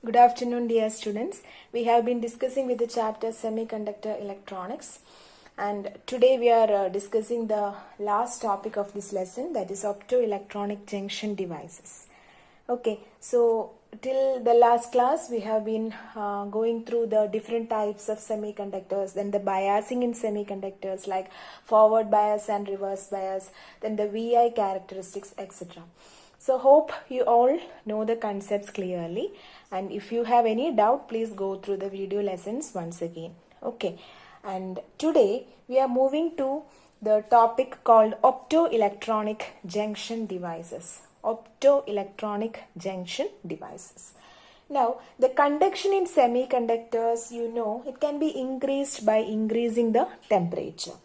Good afternoon, dear students. We have been discussing with the chapter Semiconductor Electronics, and today we are discussing the last topic of this lesson, that is optoelectronic junction devices. Okay, so till the last class we have been going through the different types of semiconductors, then the biasing in semiconductors like forward bias and reverse bias, then the VI characteristics, etc. So hope you all know the concepts clearly, and if you have any doubt, please go through the video lessons once again. Okay, and today we are moving to the topic called optoelectronic junction devices. Optoelectronic junction devices. Now, the conduction in semiconductors, it can be increased by increasing the temperature.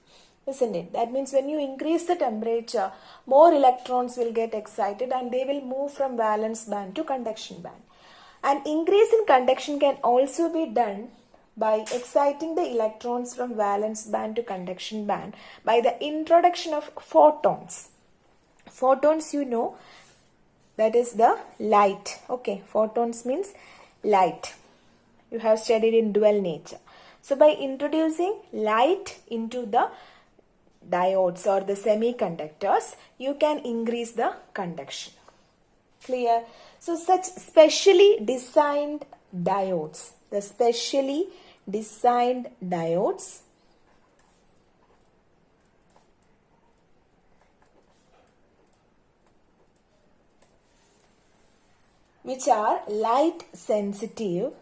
Isn't it? That means when you increase the temperature, more electrons will get excited and they will move from valence band to conduction band. An increase in conduction can also be done by exciting the electrons from valence band to conduction band by the introduction of photons. Photons, that is the light. Okay, photons means light. You have studied in dual nature. So by introducing light into the diodes or the semiconductors, you can increase the conduction. Clear? So such specially designed diodes, the specially designed diodes which are light sensitive,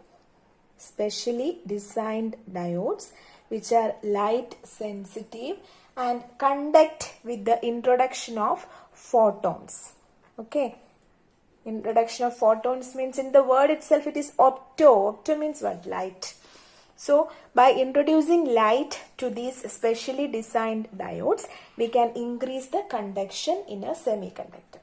specially designed diodes which are light sensitive and conduct with the introduction of photons. Okay. Introduction of photons means in the word itself it is opto. Opto means what? Light. So by introducing light to these specially designed diodes, we can increase the conduction in a semiconductor.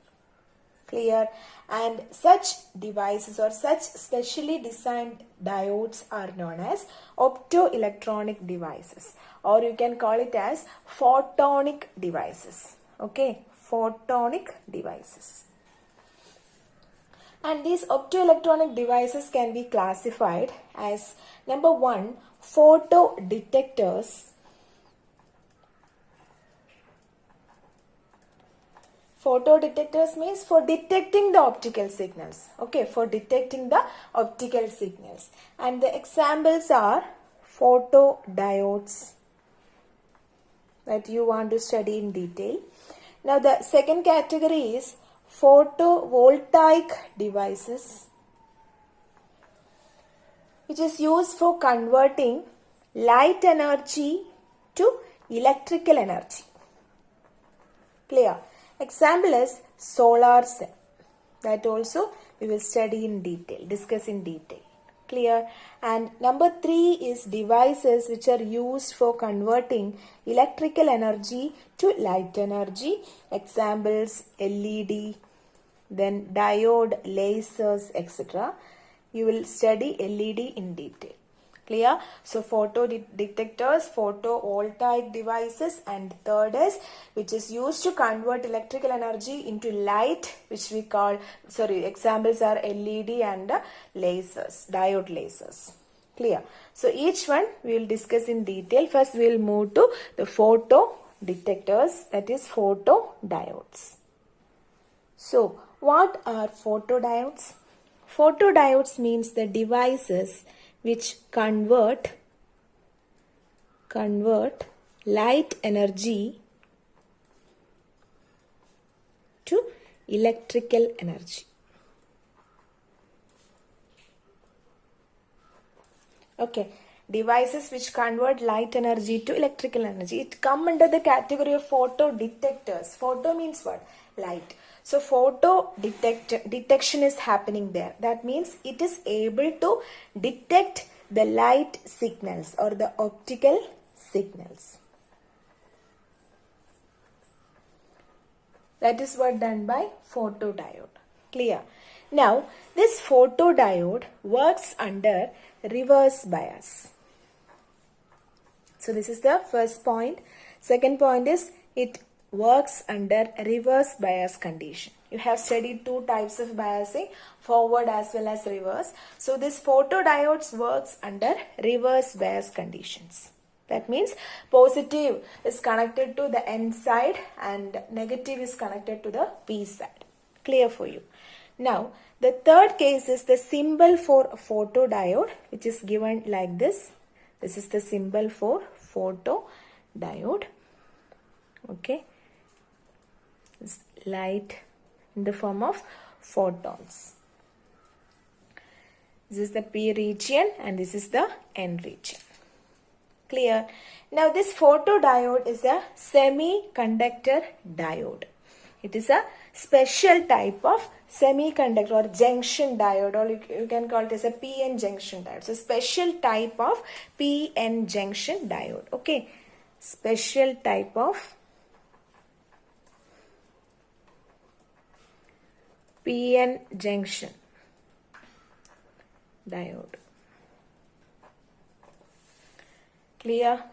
Clear? And such devices or such specially designed diodes are known as optoelectronic devices, or you can call it as photonic devices. Okay, photonic devices. And these optoelectronic devices can be classified as number 1, photodetectors. Photodetectors means for detecting the optical signals. Okay, for detecting the optical signals. And the examples are photodiodes that you want to study in detail. Now the second category is photovoltaic devices, which is used for converting light energy to electrical energy. Clear? Example is solar cell. That also we will study in detail, discuss in detail. Clear? And number 3 is devices which are used for converting electrical energy to light energy. Examples LED, then diode, lasers, etc. You will study LED in detail. Clear? So photodetectors, photovoltaic devices, and third is which is used to convert electrical energy into light, which we call, examples are LED and lasers, diode lasers. Clear? So each one we will discuss in detail. First we will move to the photodetectors, that is photodiodes. So what are photodiodes? Photodiodes means the devices which convert light energy to electrical energy. Okay, devices which convert light energy to electrical energy. It come under the category of photodetectors. Photo means what? Light. So detection is happening there. That means it is able to detect the light signals or the optical signals. That is what done by photodiode. Clear? Now, this photodiode works under reverse bias. So this is the first point. Second point is it works under reverse bias condition. You have studied two types of biasing, forward as well as reverse. So this photodiodes works under reverse bias conditions. That means positive is connected to the N side and negative is connected to the P side. Clear for you. Now, the third case is the symbol for photodiode, which is given like this. This is the symbol for photodiode. Okay. It's light in the form of photons. This is the P region and this is the N region. Clear? Now this photodiode is a semiconductor diode. It is a special type of semiconductor or junction diode, or you can call it as a PN junction diode. So special type of PN junction diode. Okay. Special type of PN junction diode. Clear?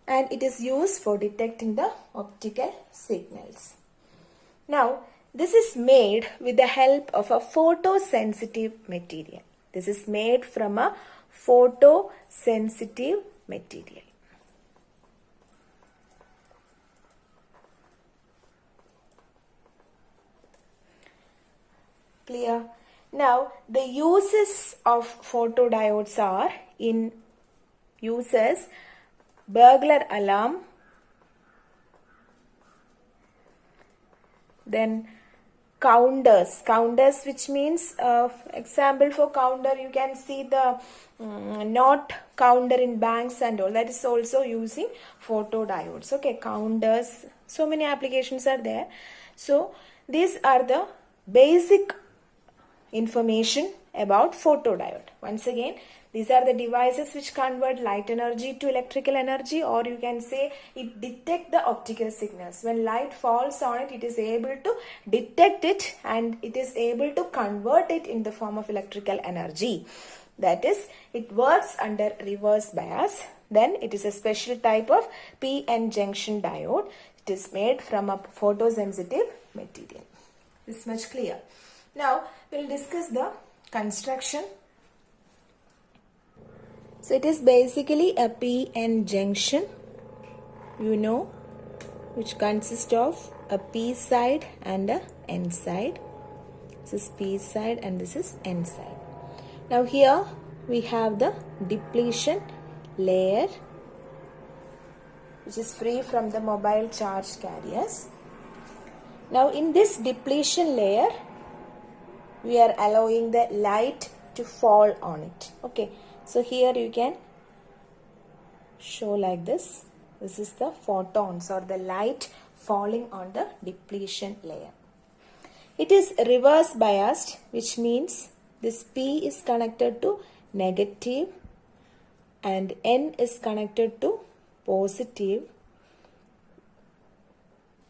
And it is used for detecting the optical signals. Now, this is made with the help of a photosensitive material. This is made from a photosensitive material. Clear? Now, the uses of photodiodes are in uses burglar alarm, then counters, which means example for counter, you can see the not counter in banks and all, that is also using photodiodes. Okay, counters, so many applications are there. So these are the basic information about photodiode. Once again, these are the devices which convert light energy to electrical energy, or you can say it detects the optical signals. When light falls on it, it is able to detect it and it is able to convert it in the form of electrical energy. That is, it works under reverse bias. Then it is a special type of PN junction diode. It is made from a photosensitive material. This much clear. Now, we will discuss the construction. So, it is basically a PN junction, which consists of a P side and a N side. This is P side and this is N side. Now, here we have the depletion layer, which is free from the mobile charge carriers. Now, in this depletion layer, we are allowing the light to fall on it. Okay. So here you can show like this. This is the photons or the light falling on the depletion layer. It is reverse biased, which means this P is connected to negative and N is connected to positive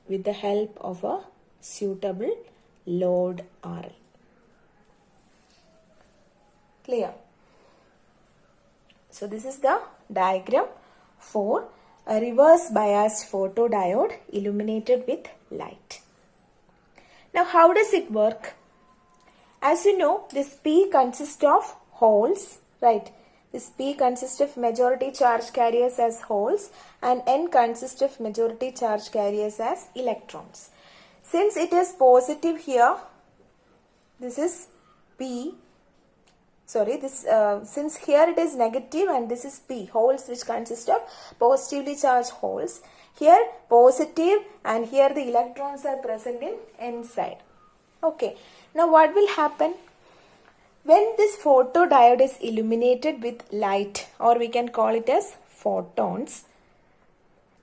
with the help of a suitable load RL. Clear? So this is the diagram for a reverse biased photodiode illuminated with light. Now how does it work? As you know, this P consists of holes, right? This P consists of majority charge carriers as holes and N consists of majority charge carriers as electrons. Since it is positive here, this is P. Since here it is negative and this is P, holes which consist of positively charged holes. Here positive and here the electrons are present in N side. Okay. Now what will happen? When this photodiode is illuminated with light, or we can call it as photons,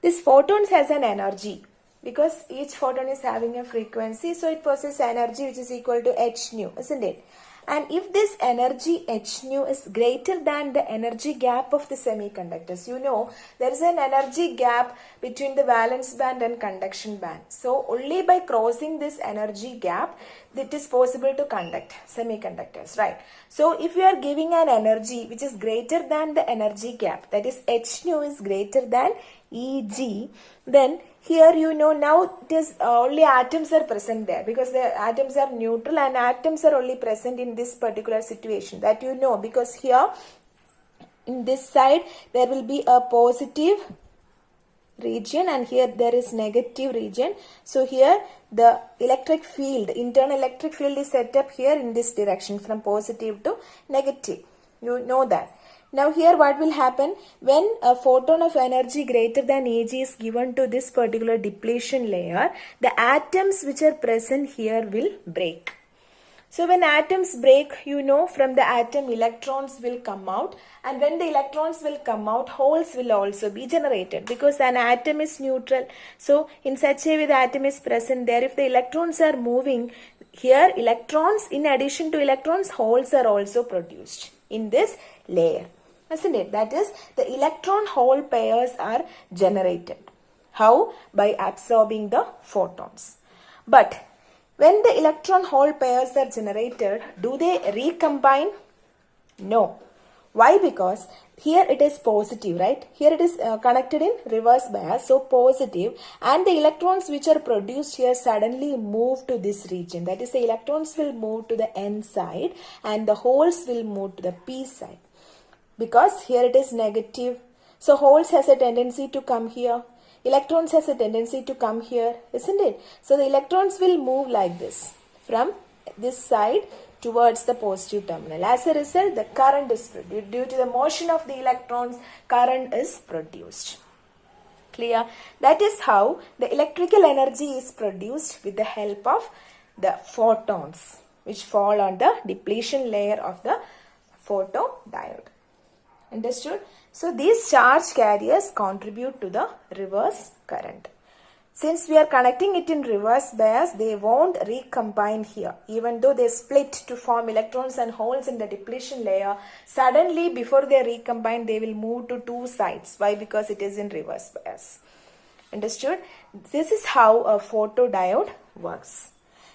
this photons has an energy because each photon is having a frequency, so it possesses energy which is equal to h nu, isn't it? And if this energy h nu is greater than the energy gap of the semiconductors, there is an energy gap between the valence band and conduction band. So only by crossing this energy gap, it is possible to conduct semiconductors, right? So if you are giving an energy which is greater than the energy gap, that is h nu is greater than Eg, then here you know now it is only atoms are present there, because the atoms are neutral and atoms are only present in this particular situation, that you know, because here in this side there will be a positive region and here there is negative region. So here the electric field, internal electric field is set up here in this direction from positive to negative. You know that. Now here what will happen when a photon of energy greater than Eg is given to this particular depletion layer, the atoms which are present here will break. So when atoms break, you know, from the atom electrons will come out, and when the electrons will come out, holes will also be generated, because an atom is neutral. So in such a way the atom is present there. If the electrons are moving, here electrons, in addition to electrons, holes are also produced in this layer, isn't it? That is, the electron hole pairs are generated. How? By absorbing the photons. But when the electron hole pairs are generated, do they recombine? No. Why? Because here it is positive, right? Here it is connected in reverse bias, so positive, and the electrons which are produced here suddenly move to this region. That is, the electrons will move to the N side and the holes will move to the P side. Because here it is negative, so holes has a tendency to come here. Electrons has a tendency to come here, isn't it? So the electrons will move like this from this side towards the positive terminal. As a result, the current is produced. Due to the motion of the electrons, current is produced. Clear? That is how the electrical energy is produced with the help of the photons, which fall on the depletion layer of the photodiode. Understood? So these charge carriers contribute to the reverse current. Since we are connecting it in reverse bias, they won't recombine here. Even though they split to form electrons and holes in the depletion layer, suddenly before they recombine, they will move to two sides. Why? Because it is in reverse bias. Understood? This is how a photodiode works.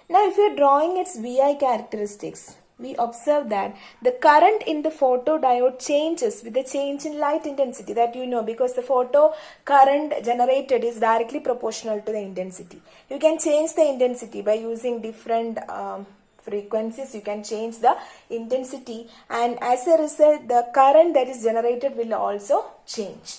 Now if you are drawing its VI characteristics, we observe that the current in the photodiode changes with the change in light intensity, that you know, because the photo current generated is directly proportional to the intensity. You can change the intensity by using different frequencies. You can change the intensity, and as a result the current that is generated will also change.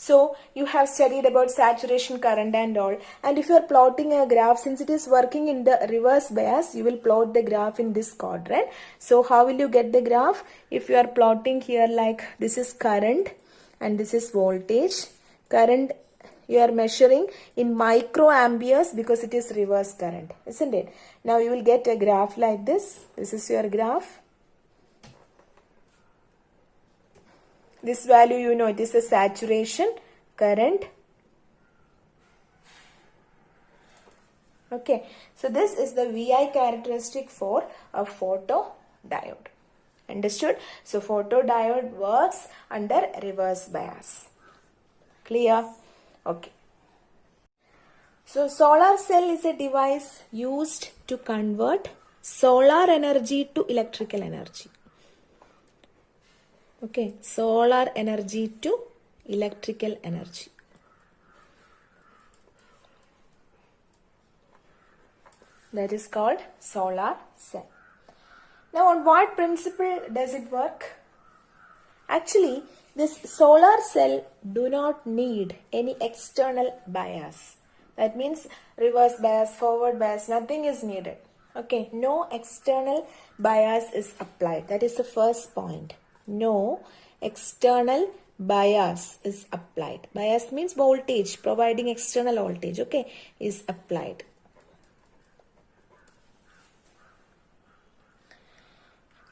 So you have studied about saturation current and all, and if you are plotting a graph, since it is working in the reverse bias, you will plot the graph in this quadrant. So how will you get the graph? If you are plotting here, like this is current and this is voltage. Current you are measuring in microamperes because it is reverse current, isn't it? Now you will get a graph like this. This is your graph. This value, you know, it is the saturation current. Okay, so this is the VI characteristic for a photodiode. Understood? So photodiode works under reverse bias. Clear? Okay. So solar cell is a device used to convert solar energy to electrical energy. Okay, solar energy to electrical energy. That is called solar cell. Now on what principle does it work? Actually, this solar cell do not need any external bias. That means reverse bias, forward bias, nothing is needed. Okay, no external bias is applied. That is the first point. No external bias is applied. Bias means voltage, providing external voltage, okay, is applied.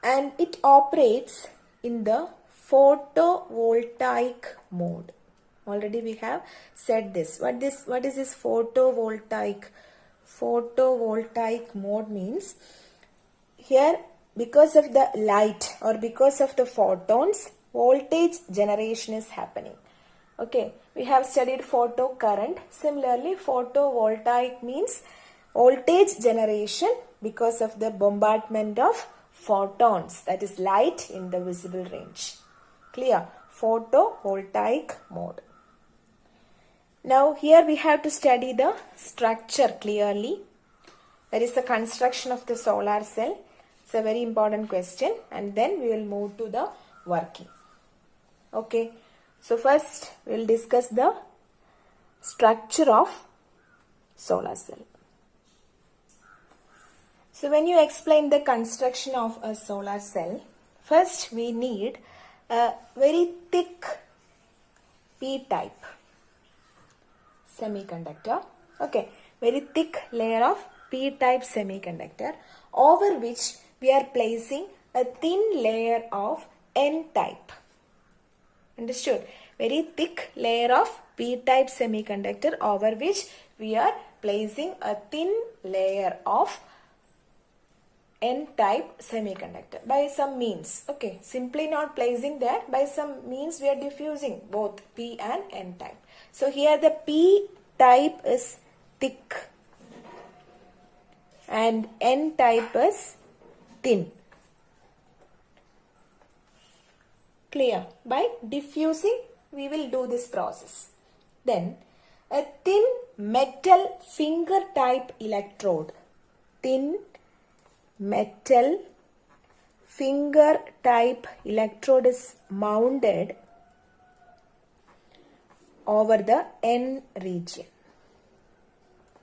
And it operates in the photovoltaic mode. Already we have said this. What is this photovoltaic? Photovoltaic mode means here, because of the light or because of the photons, voltage generation is happening. Okay, we have studied photocurrent. Similarly, photovoltaic means voltage generation because of the bombardment of photons, that is light in the visible range. Clear? Photovoltaic mode. Now here we have to study the structure clearly. That is the construction of the solar cell. It's a very important question, and then we will move to the working. Okay. So first we will discuss the structure of solar cell. So when you explain the construction of a solar cell, first we need a very thick p-type semiconductor. Okay, very thick layer of p-type semiconductor over which we are placing a thin layer of n-type. Understood? Very thick layer of p-type semiconductor over which we are placing a thin layer of n-type semiconductor by some means. Okay, simply not placing there, by some means we are diffusing both p and n-type. So here the p-type is thick and n-type is thin. Clear? By diffusing we will do this process. Then a thin metal finger type electrode. Thin metal finger type electrode is mounted over the N region.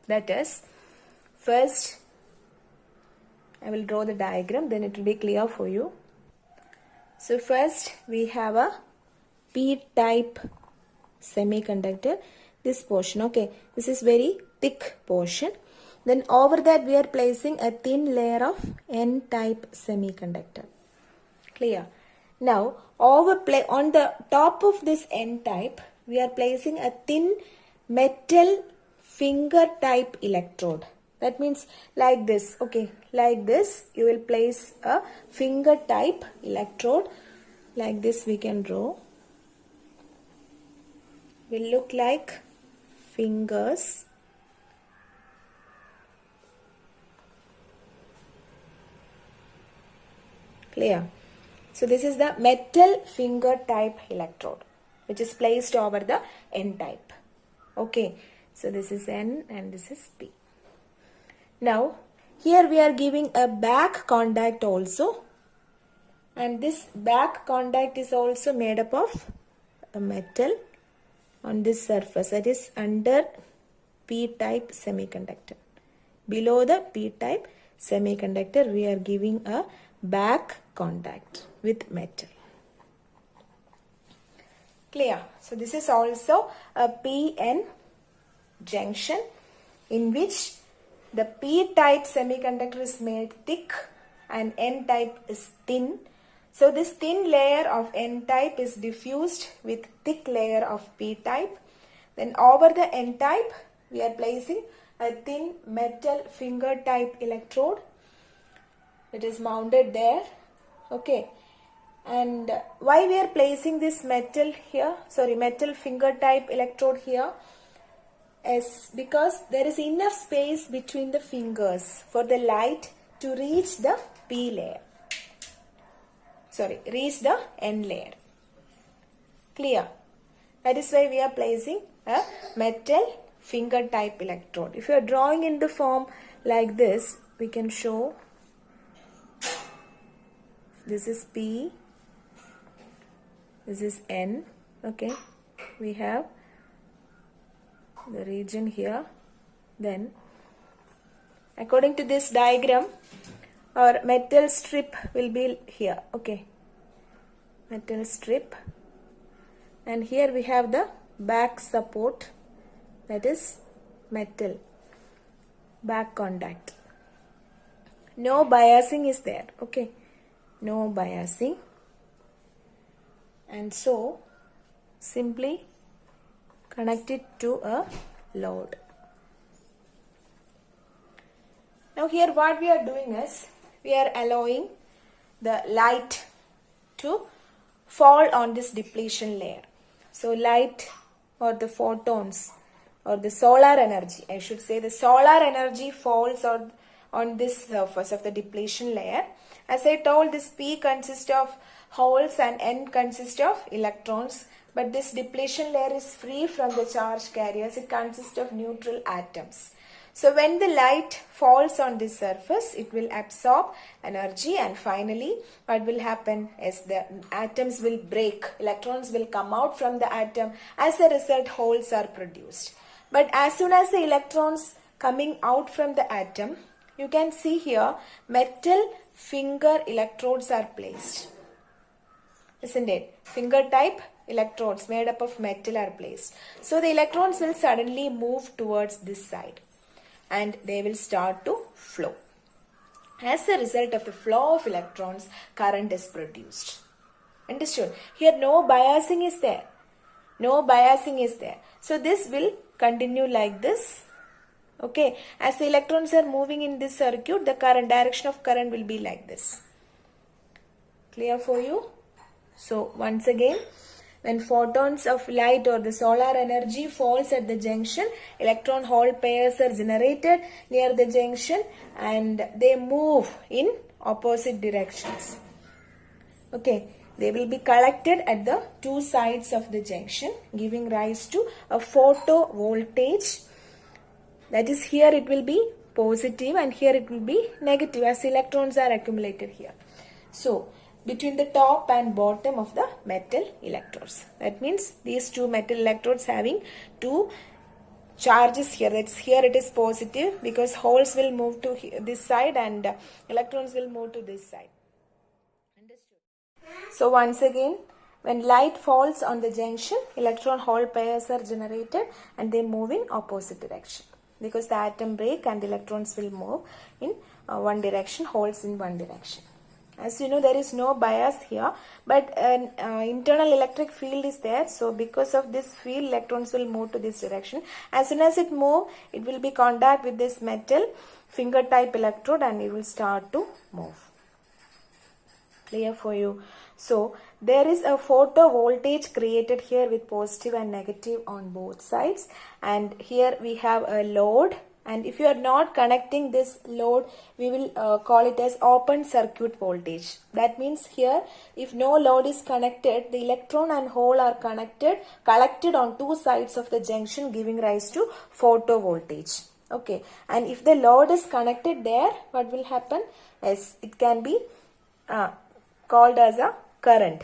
That is, first I will draw the diagram, then it will be clear for you. So first we have a p-type semiconductor, this portion. Okay, this is very thick portion. Then over that we are placing a thin layer of n-type semiconductor. Clear? Now on the top of this n-type we are placing a thin metal finger type electrode. That means like this. Okay, like this you will place a finger type electrode. Like this we can draw. Will look like fingers. Clear? So this is the metal finger type electrode which is placed over the n-type. Okay, so this is N and this is P. Now here we are giving a back contact also, and this back contact is also made up of a metal on this surface, that is under p-type semiconductor. Below the p-type semiconductor we are giving a back contact with metal. Clear? So this is also a p-n junction in which the p-type semiconductor is made thick and n-type is thin. So this thin layer of n-type is diffused with thick layer of p-type. Then over the n-type we are placing a thin metal finger type electrode. It is mounted there. Okay. And why we are placing this metal finger type electrode here is because there is enough space between the fingers for the light to reach the p layer. Reach the n layer. Clear? That is why we are placing a metal finger type electrode. If you are drawing in the form like this, we can show this is P, this is N. Okay, we have the region here. Then according to this diagram, our metal strip will be here. Okay, metal strip, and here we have the back support, that is metal back contact. No biasing is there. Okay, no biasing, and so simply connect it to a load. Now here what we are doing is we are allowing the light to fall on this depletion layer. So light or the photons or the solar energy, I should say the solar energy falls on this surface of the depletion layer. As I told, this P consists of holes and N consists of electrons. But this depletion layer is free from the charge carriers. It consists of neutral atoms. So when the light falls on this surface, it will absorb energy, and finally what will happen is the atoms will break. Electrons will come out from the atom. As a result, holes are produced. But as soon as the electrons coming out from the atom, you can see here metal finger electrodes are placed. Isn't it? Finger type electrodes made up of metal are placed. So the electrons will suddenly move towards this side and they will start to flow. As a result of the flow of electrons, current is produced. Understood? Here no biasing is there. No biasing is there. So this will continue like this. Okay. As the electrons are moving in this circuit, the current direction of current will be like this. Clear for you? So once again, when photons of light or the solar energy falls at the junction, electron hole pairs are generated near the junction and they move in opposite directions. Okay, they will be collected at the two sides of the junction, giving rise to a photovoltage. That is, here it will be positive and here it will be negative as electrons are accumulated here. So between the top and bottom of the metal electrodes. That means these two metal electrodes having two charges here. That's here it is positive because holes will move to this side and electrons will move to this side. Understood? So once again, when light falls on the junction, electron hole pairs are generated and they move in opposite direction because the atom break and the electrons will move in one direction, holes in one direction. As you know, there is no bias here, but an internal electric field is there. So because of this field, electrons will move to this direction. As soon as it move, it will be contact with this metal finger type electrode and it will start to move. Clear for you? So there is a photovoltage created here with positive and negative on both sides, and here we have a load. And if you are not connecting this load, we will call it as open circuit voltage. That means here, if no load is connected, the electron and hole are collected on two sides of the junction, giving rise to photovoltage. Okay. And if the load is connected there, what will happen? Yes, it can be called as a current.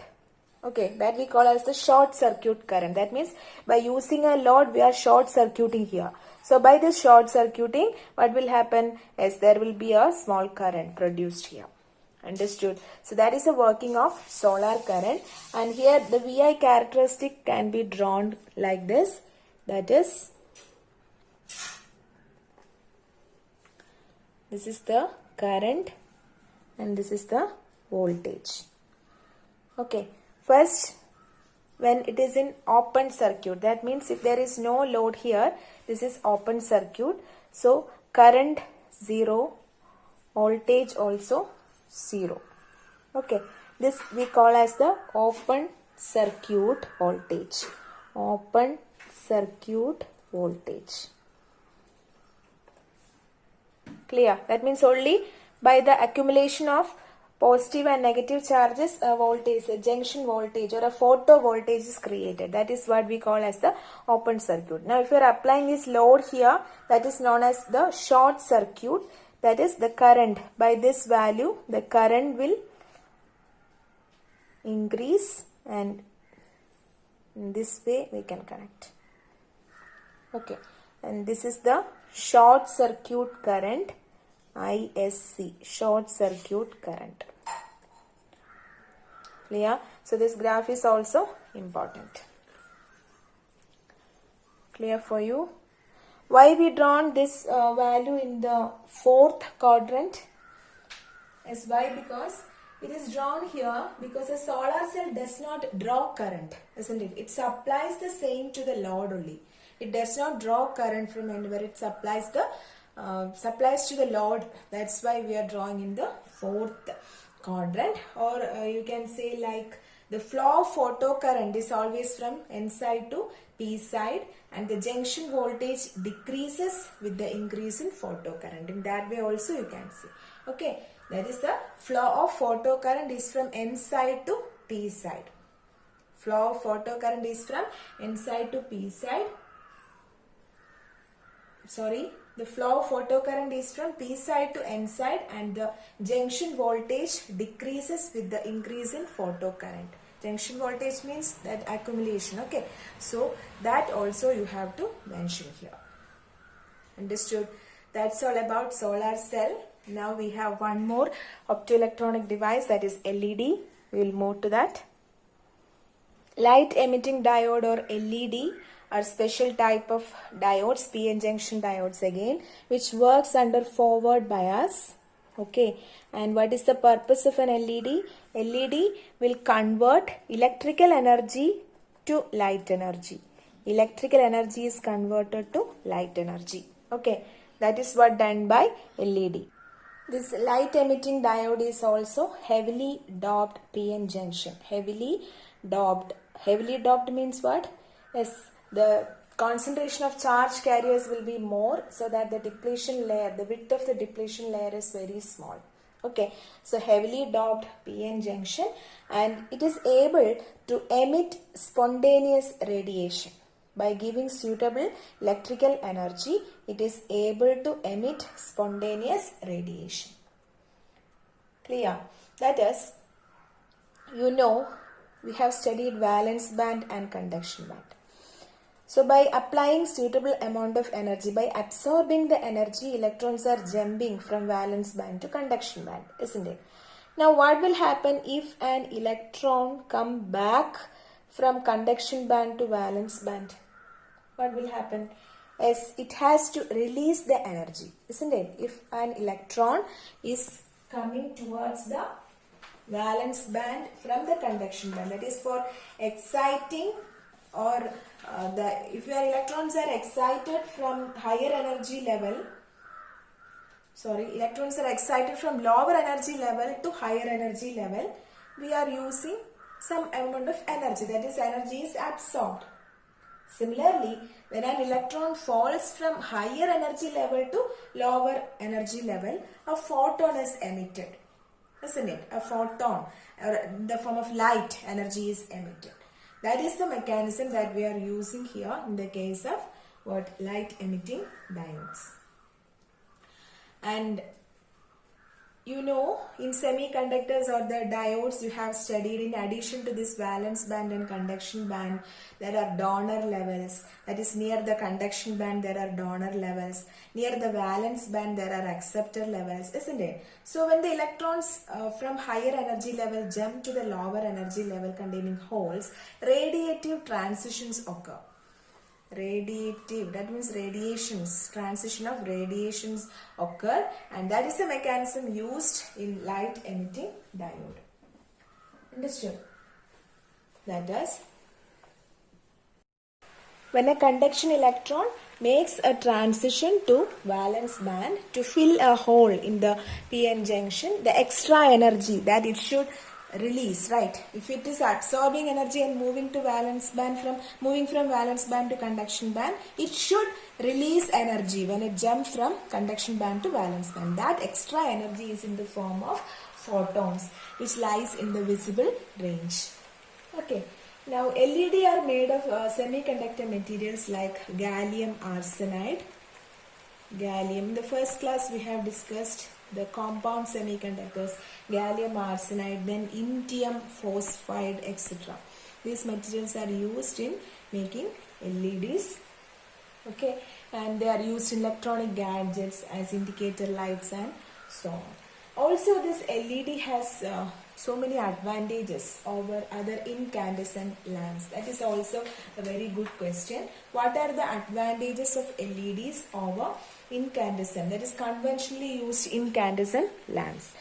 Okay, that we call as the short circuit current. That means by using a load, we are short circuiting here. So by this short circuiting, what will happen is there will be a small current produced here. Understood? So that is the working of solar current. And here the VI characteristic can be drawn like this. That is, this is the current and this is the voltage. Okay. First, when it is in open circuit, that means if there is no load here, this is open circuit. So current 0, voltage also 0. Okay, this we call as the open circuit voltage. Open circuit voltage. Clear? That means only by the accumulation of positive and negative charges, a voltage, a junction voltage or a photovoltage is created. That is what we call as the open circuit. Now, if you are applying this load here, that is known as the short circuit. That is the current. By this value, the current will increase, and in this way we can connect. Okay, and this is the short circuit current. ISC, short circuit current. Clear? So this graph is also important. Clear for you? Why we drawn this value in the fourth quadrant? Is why? Because it is drawn here because a solar cell does not draw current, isn't it? It supplies the same to the load only. It does not draw current from anywhere. It supplies to the load. That's why we are drawing in the fourth quadrant, or you can say like the flow of photocurrent is always from N side to P side, and the junction voltage decreases with the increase in photocurrent. In that way also you can see. Okay, that is the flow of photocurrent is from N side to P side. Flow of photocurrent is from N side to P side. The flow of photocurrent is from P side to N side, and the junction voltage decreases with the increase in photocurrent. Junction voltage means that accumulation. Okay, so that also you have to mention here. Understood? That's all about solar cell. Now we have one more optoelectronic device, that is LED. We will move to that. Light emitting diode or LED are special type of diodes, PN junction diodes again, which works under forward bias. Okay, and what is the purpose of an LED? LED will convert electrical energy to light energy. Electrical energy is converted to light energy. Okay, that is what done by LED. This light emitting diode is also heavily doped PN junction. Heavily doped. Heavily doped means what? Yes, the concentration of charge carriers will be more, so that the depletion layer, the width of the depletion layer is very small. Okay, so heavily doped PN junction, and it is able to emit spontaneous radiation. By giving suitable electrical energy, it is able to emit spontaneous radiation. Clear? That is, we have studied valence band and conduction band. So by applying suitable amount of energy, by absorbing the energy, electrons are jumping from valence band to conduction band, isn't it? Now what will happen if an electron come back from conduction band to valence band? What will happen? Yes, it has to release the energy, isn't it? If an electron is coming towards the valence band from the conduction band, that is for exciting, or if your electrons are excited from higher energy level, electrons are excited from lower energy level to higher energy level, we are using some amount of energy, that is energy is absorbed. Similarly, when an electron falls from higher energy level to lower energy level, a photon is emitted, isn't it? A photon, or in the form of light, energy is emitted. That is the mechanism that we are using here in the case of light emitting diodes. And in semiconductors or the diodes you have studied, in addition to this valence band and conduction band, there are donor levels. That is, near the conduction band there are donor levels. Near the valence band there are acceptor levels, isn't it? So when the electrons from higher energy level jump to the lower energy level containing holes, radiative transitions occur. Radiative, that means radiations, transition of radiations occur, and that is the mechanism used in light emitting diode. Understood? That is, when a conduction electron makes a transition to valence band to fill a hole in the PN junction, the extra energy that it should release, right? If it is absorbing energy and moving from valence band to conduction band, it should release energy when it jumps from conduction band to valence band. That extra energy is in the form of photons, which lies in the visible range. Okay. Now LED are made of semiconductor materials like gallium arsenide. Gallium, in the first class we have discussed the compound semiconductors, gallium arsenide, then indium phosphide, etc. These materials are used in making LEDs. Okay, and they are used in electronic gadgets as indicator lights and so on. Also, this LED has so many advantages over other incandescent lamps. That is also a very good question. What are the advantages of LEDs over incandescent, that is conventionally used incandescent lamps?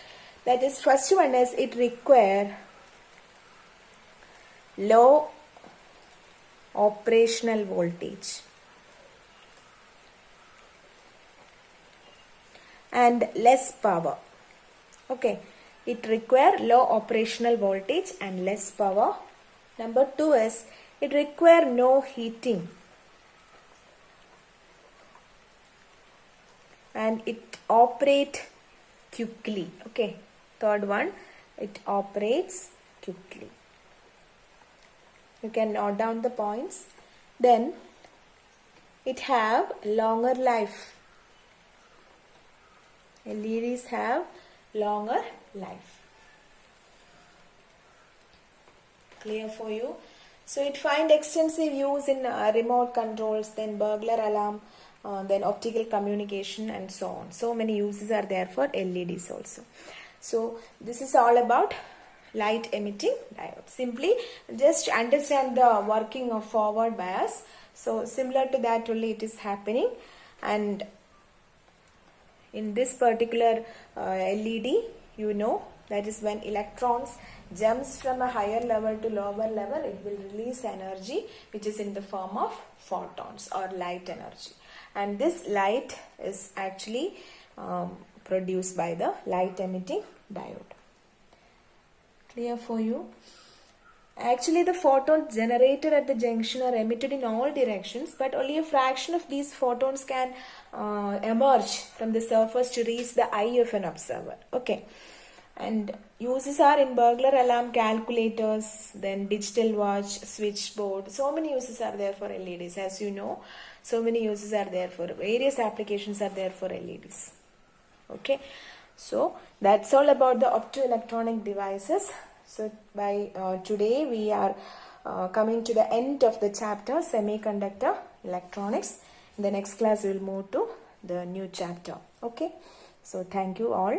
That is, first one is it require low operational voltage and less power. Okay, it require low operational voltage and less power. Number 2 is it require no heating and it operate quickly. Okay, third one, it operates quickly. You can note down the points. Then it have longer life. LEDs have longer life. Clear for you? So it find extensive use in remote controls, then burglar alarm, then optical communication and so on. So many uses are there for LEDs also. So this is all about light emitting diode. Simply just understand the working of forward bias. So similar to that only it is happening, and in this particular LED, you know, that is when electrons jumps from a higher level to lower level, it will release energy which is in the form of photons or light energy, and this light is actually produced by the light emitting diode. Clear for you? Actually, the photons generated at the junction are emitted in all directions, but only a fraction of these photons can emerge from the surface to reach the eye of an observer. Okay, and uses are in burglar alarm, calculators, then digital watch, switchboard. So many uses are there for LEDs, as you know. So many uses are there for various applications are there for LEDs. Okay, so that's all about the optoelectronic devices. So by today we are coming to the end of the chapter semiconductor electronics. In the next class we will move to the new chapter. Okay, so thank you all.